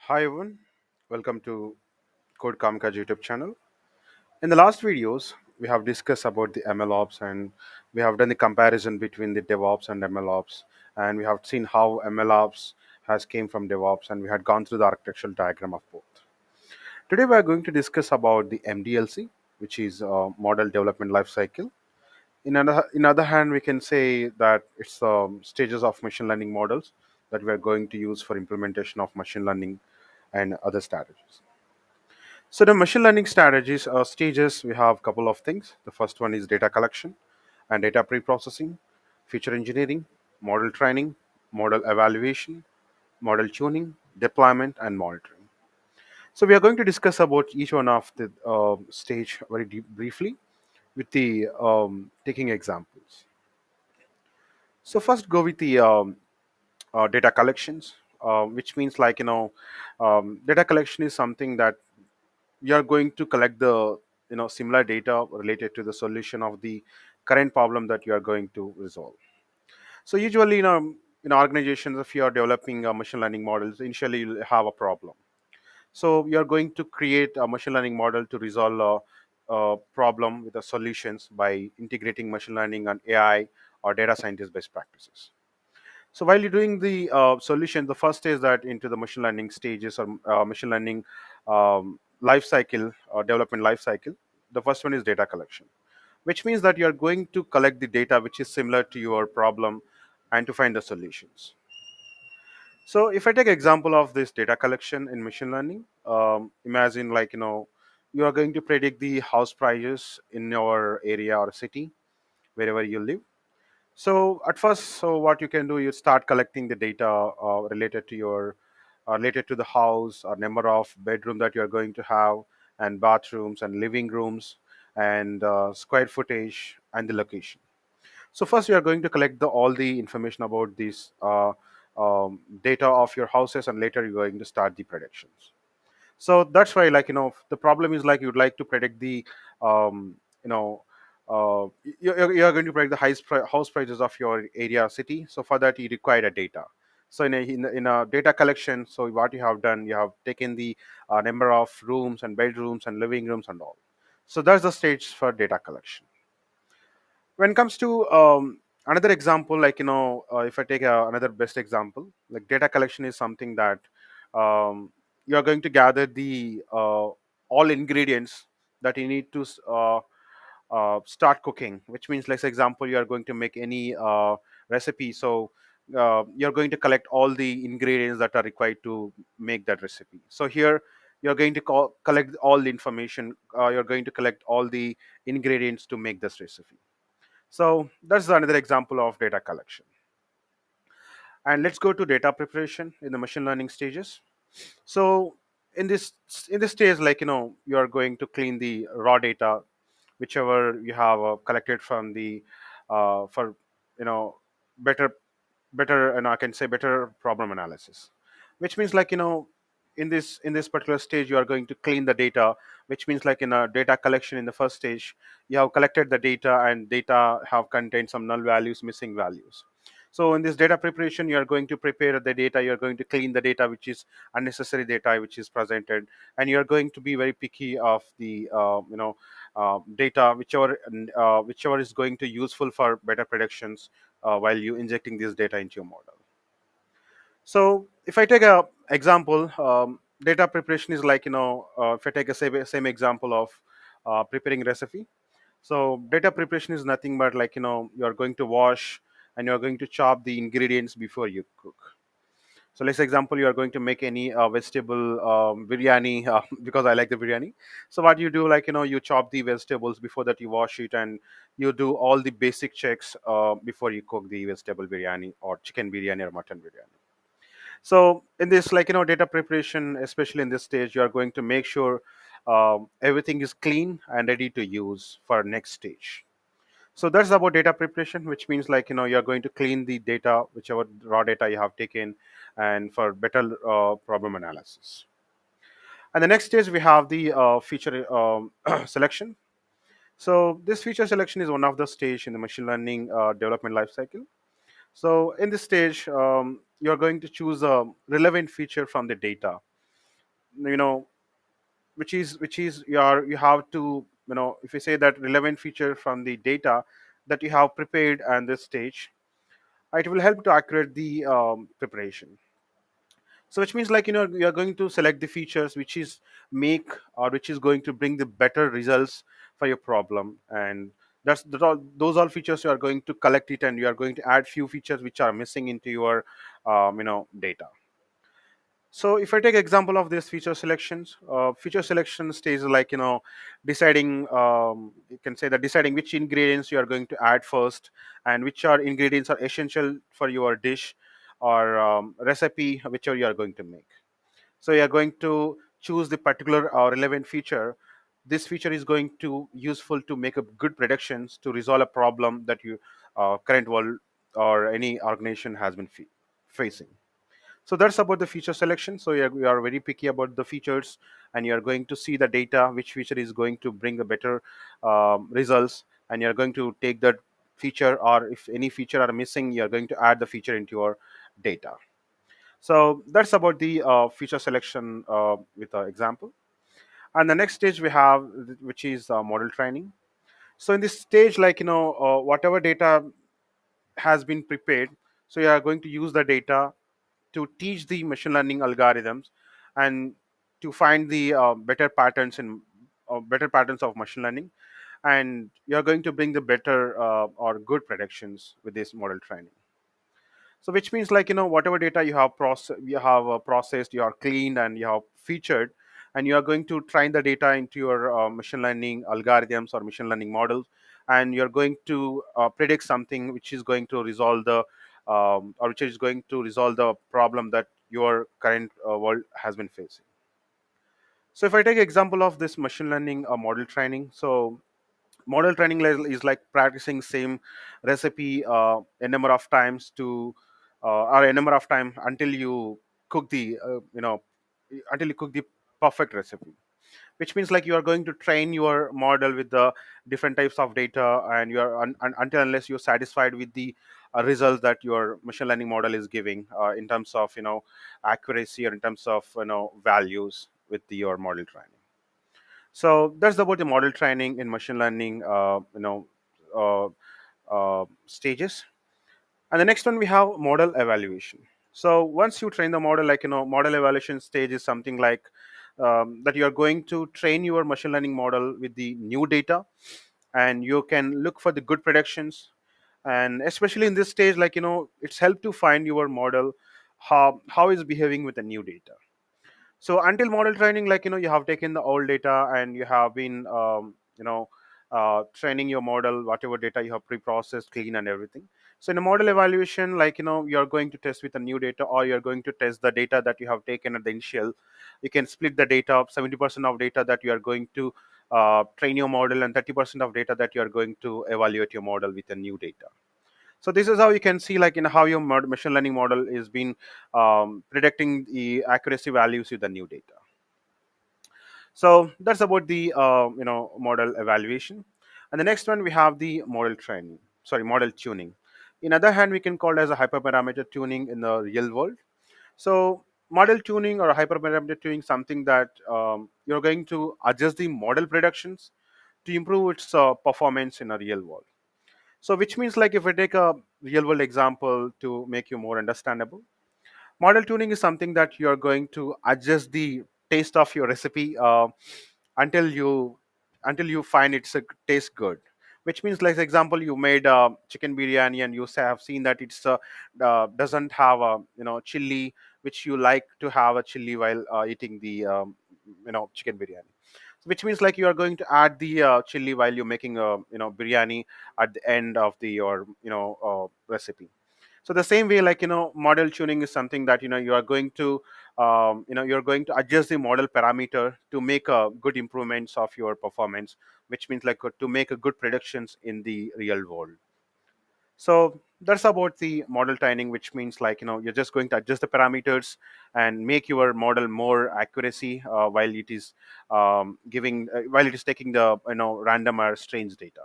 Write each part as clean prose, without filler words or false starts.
Hi everyone, welcome to Code Kamikaze YouTube channel. In the last videos, we have discussed about the MLOps and we have done the comparison between the DevOps and MLOps, and we have seen how MLOps has came from DevOps, and we had gone through the architectural diagram of both. Today we are going to discuss about the MDLC, which is Model Development Lifecycle. In other hand, we can say that it's stages of machine learning models that we are going to use for implementation of machine learning and other strategies. So the machine learning strategies or stages, we have a couple of things. The first one is data collection and data pre-processing, feature engineering, model training, model evaluation, model tuning, deployment, and monitoring. So we are going to discuss about each one of the stage very briefly with the taking examples. So first go with the data collections, which means data collection is something that you are going to collect the similar data related to the solution of the current problem that you are going to resolve. So usually in organizations, if you are developing machine learning models, initially you'll have a problem. So you are going to create a machine learning model to resolve a problem with the solutions by integrating machine learning and AI or data scientist best practices. So while you're doing the solution, the first is that into the machine learning stages or machine learning life cycle or development life cycle. The first one is data collection, which means that you are going to collect the data which is similar to your problem and to find the solutions. So if I take example of this data collection in machine learning, imagine you are going to predict the house prices in your area or city wherever you live. So at first, so what you can do, you start collecting the data related to the house or number of bedroom that you are going to have, and bathrooms and living rooms, and square footage and the location. So first, you are going to collect all the information about this data of your houses, and later you're going to start the predictions. So that's why the problem is like you'd like to predict the um, you know you're going to predict the house prices of your area city. So for that you require a data. So in a data collection, so what you have done, you have taken the number of rooms and bedrooms and living rooms and all. So that's the stage for data collection. When it comes to another example, if I take another best example, like data collection is something that you are going to gather the all ingredients that you need to start cooking, which means, like, for example, you are going to make any recipe. So you're going to collect all the ingredients that are required to make that recipe. So here you're going to collect all the information. You're going to collect all the ingredients to make this recipe. So that's another example of data collection. And let's go to data preparation in the machine learning stages. So in this in this stage, you are going to clean the raw data, whichever you have collected from the for you know better and I can say better problem analysis, which means in this particular stage you are going to clean the data, which means like in a data collection in the first stage you have collected the data and data have contained some null values, missing values. So in this data preparation you are going to prepare the data, you are going to clean the data which is unnecessary data which is presented, and you are going to be very picky of the data whichever is going to useful for better predictions while you injecting this data into your model. So if I take a example, data preparation is if I take a same example of preparing recipe. So data preparation is nothing but you are going to wash and you are going to chop the ingredients before you cook. So let's say example, you are going to make any vegetable biryani because I like the biryani. So what you do, you chop the vegetables, before that you wash it, and you do all the basic checks before you cook the vegetable biryani or chicken biryani or mutton biryani. So in this data preparation, especially in this stage, you are going to make sure everything is clean and ready to use for next stage. So that's about data preparation, which means you're going to clean the data, whichever raw data you have taken, and for better problem analysis. And the next stage we have the feature selection. So this feature selection is one of the stage in the machine learning development lifecycle. So in this stage, you're going to choose a relevant feature from the data, you know which is you have to, if you say that relevant feature from the data that you have prepared at this stage, it will help to accurate the preparation. So which means like, you are going to select the features which is make or which is going to bring the better results for your problem. And those all features you are going to collect it, and you are going to add few features which are missing into your data. So if I take example of this feature selection stage is like, deciding, you can say that deciding which ingredients you are going to add first, and which are ingredients are essential for your dish or recipe whichever you are going to make. So you are going to choose the particular relevant feature. This feature is going to useful to make a good predictions to resolve a problem that you current world or any organization has been facing. So that's about the feature selection. So you are very picky about the features, and you are going to see the data which feature is going to bring the better results, and you are going to take that feature, or if any feature are missing, you are going to add the feature into your data. So that's about the feature selection with an example. And the next stage we have, which is model training. So in this stage, like, whatever data has been prepared, so you are going to use the data to teach the machine learning algorithms, and to find the better patterns of machine learning, and you are going to bring the better or good predictions with this model training. So which means like, whatever data you have processed, you are cleaned, and you have featured, and you are going to train the data into your machine learning algorithms or machine learning models, and you're going to predict something which is going to resolve the or which is going to resolve the problem that your current world has been facing. So if I take example of this machine learning model training, so model training is like practicing same recipe a number of times to or a number of time until you cook the until you cook the perfect recipe. Which means like, you are going to train your model with the different types of data, and you are until unless you're satisfied with the results that your machine learning model is giving in terms of accuracy, or in terms of values with your model training. So that's about the model training in machine learning uh, stages. And the next one we have model evaluation. So once you train the model, like, model evaluation stage is something like that you are going to train your machine learning model with the new data, and you can look for the good predictions. And especially in this stage, like, it's helped to find your model how is behaving with the new data. So until model training, like, you have taken the old data, and you have been training your model whatever data you have pre-processed, clean, and everything. So in a model evaluation, like, you're going to test with the new data, or you're going to test the data that you have taken at the initial. You can split the data up: 70% of data that you are going to train your model, and 30% of data that you are going to evaluate your model with the new data. So this is how you can see, like, how your machine learning model is been predicting the accuracy values with the new data. So that's about the model evaluation. And the next one we have the model tuning. In other hand, we can call it as a hyperparameter tuning in the real world. So model tuning or hyperparameter tuning, something that you're going to adjust the model predictions to improve its performance in a real world. So which means like, if I take a real world example to make you more understandable, model tuning is something that you are going to adjust the taste of your recipe until you find it's a taste good. Which means, like, example, you made chicken biryani, and you have seen that it's doesn't have a chili, which you like to have a chili while eating the chicken biryani. Which means like, you are going to add the chili while you're making a biryani at the end of the your recipe. So the same way, like, model tuning is something that you are going to you're going to adjust the model parameter to make good improvements of your performance. Which means like, to make a good predictions in the real world. So that's about the model training, which means like, you're just going to adjust the parameters and make your model more accuracy while it is while it is taking the random or strange data.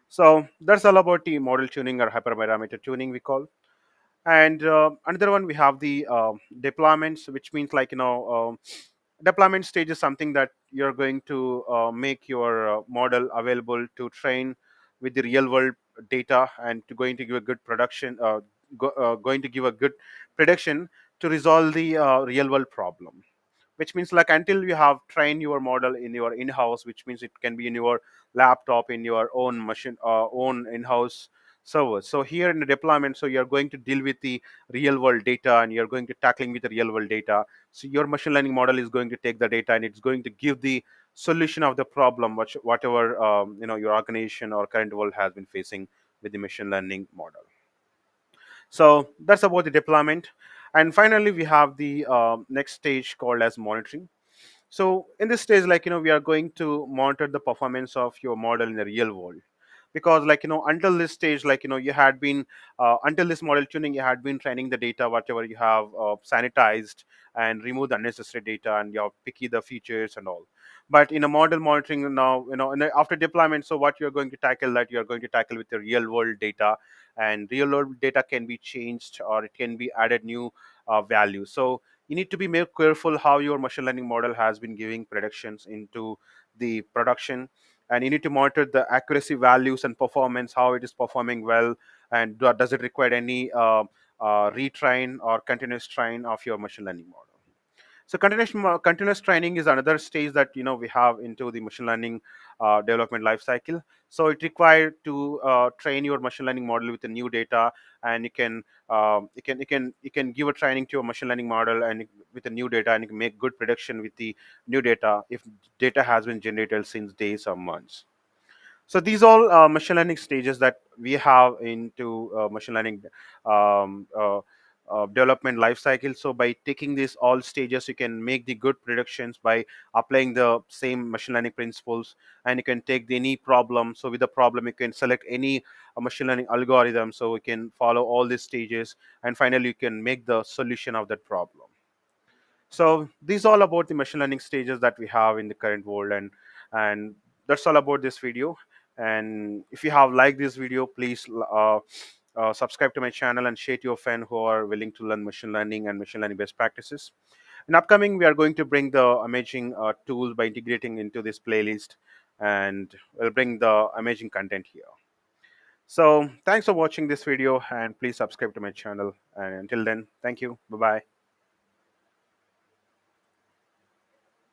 So that's all about the model tuning or hyperparameter tuning we call. And another one we have the deployments, which means like, Deployment stage is something that you're going to make your model available to train with the real world data, and to going to give a good production going to give a good prediction to resolve the real world problem, which means like until you have trained your model in your in-house, which means it can be in your laptop, in your own machine, own in-house servers. So here in the deployment, so you're going to deal with the real world data, and you're going to tackling with the real world data. So your machine learning model is going to take the data, and it's going to give the solution of the problem which whatever your organization or current world has been facing with the machine learning model. So that's about the deployment. And finally, we have the next stage called as monitoring. So in this stage, we are going to monitor the performance of your model in the real world, because until this stage, you had been until this model tuning, you had been training the data whatever you have sanitized and remove the unnecessary data, and you have picky the features and all. But in a model monitoring now, after deployment, so what you're going to tackle, that you're going to tackle with the real world data, and real world data can be changed or it can be added new value. So you need to be more careful how your machine learning model has been giving predictions into the production, and you need to monitor the accuracy values and performance, how it is performing well, and does it require any retrain or continuous train of your machine learning model. So continuous training is another stage that we have into the machine learning development life cycle. So it required to train your machine learning model with the new data, and you can give a training to your machine learning model and with the new data, and you can make good prediction with the new data if data has been generated since days or months. So these all machine learning stages that we have into machine learning um, uh, development life cycle. So by taking these all stages, you can make the good predictions by applying the same machine learning principles, and you can take any problem. So with the problem, you can select any machine learning algorithm. So we can follow all these stages, and finally you can make the solution of that problem. So these all about the machine learning stages that we have in the current world, and that's all about this video. And if you have liked this video, please subscribe to my channel and share to your friend who are willing to learn machine learning and machine learning best practices. In upcoming, we are going to bring the amazing tools by integrating into this playlist, and we'll bring the amazing content here. So thanks for watching this video, and please subscribe to my channel, and until then, thank you. Bye bye.